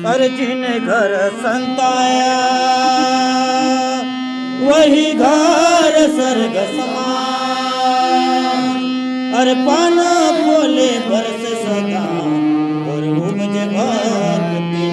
अर्जुन घर संताया वही घर स्वर्ग समान। अरे पाना बोले बरस सदा और उपजे भक्ति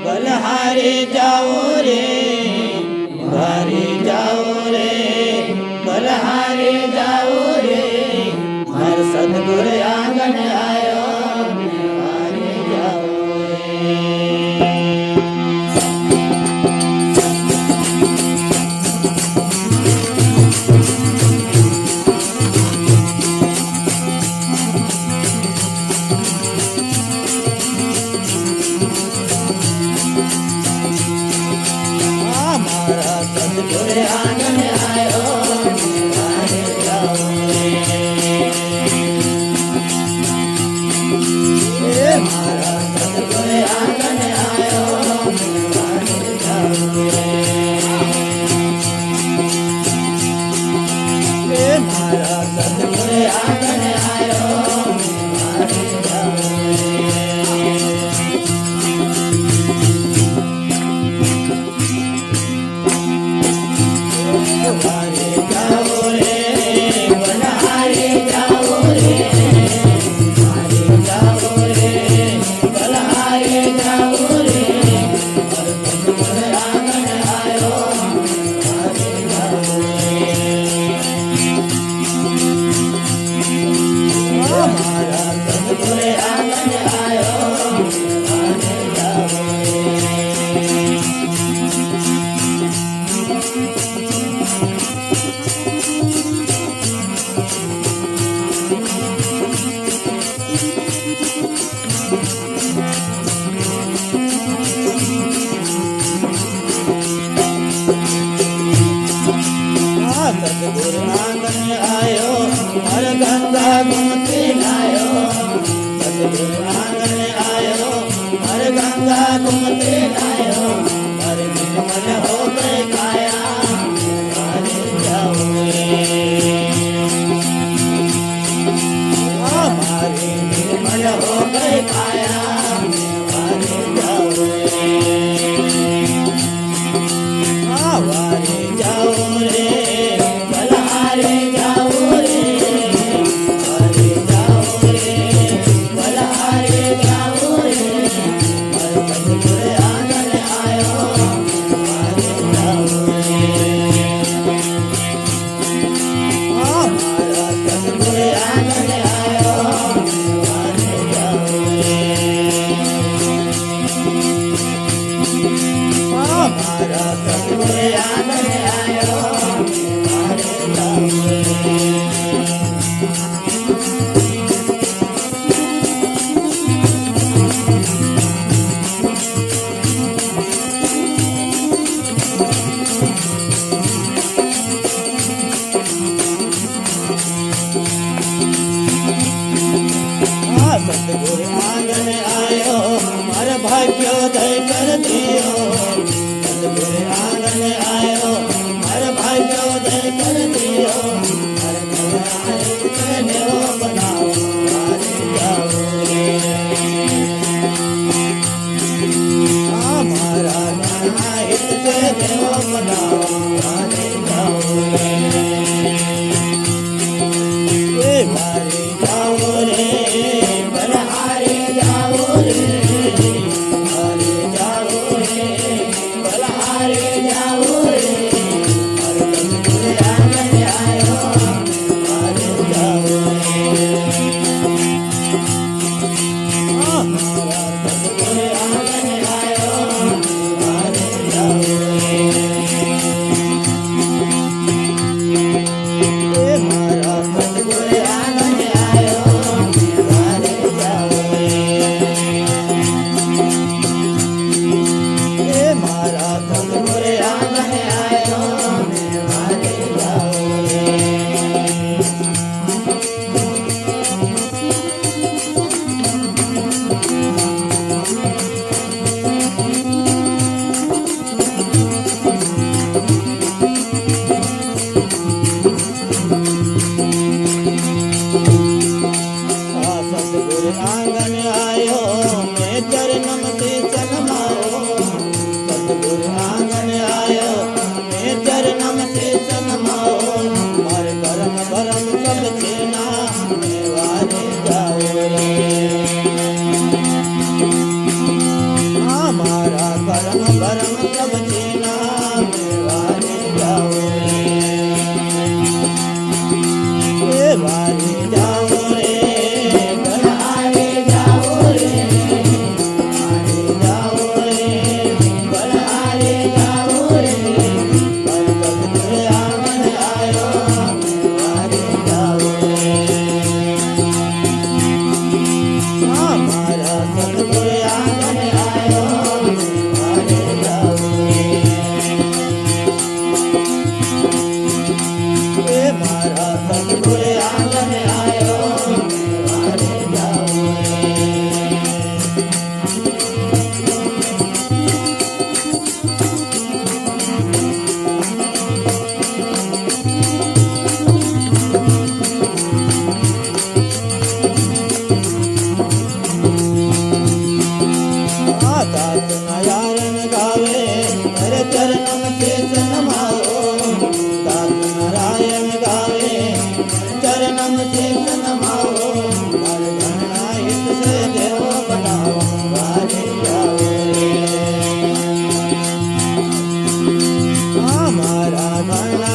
बलहारे जाओ रे बारे जाओ रे बलहारे जाओ रे हर सतगुरु आंगन आयो बारे जाओ सतगुरु आंगन आयो बारे जाओ रे मारा सतगुरु आंगन आयो बारे जाओ रे मारा सतगुरु आंगन आयो बारे जाओ बारे जाओ रे बलहारे जाओ रे बारे जाओ रे बलहारे जाओ रे और सतगुरु आंगन आयो बारे जाओ हमारा सतगुरु आंगन आयो बारे जाओ सतगुरु आंगन आयो हर गंगा घूमते आयो सतगुरु आंगन आयो हर गंगा घूमते आयो हर निर्मल हो गए काया बारे जाओ हमारे निर्मल हो गए काया बारे जाओ बारे जाओ रे बलहारे जाओ रे बारे जाओ रे बलहारे जाओ रे हर सतगुरु आंगन आयो बारे जाओ रे हमारा सतगुरु आंगन आयो बारे जाओ रे हमारा सतगुरु आंगन आयो बारे जाओ सतगुरु आंगन आयो हमारा भाग्योदय कर दियो सतगुरु आंगन आयो हमारा भाग्योदय कर दियो हर नया बनाओ बारे जाओ रे हमारा हित से देव बनाओ बारे માના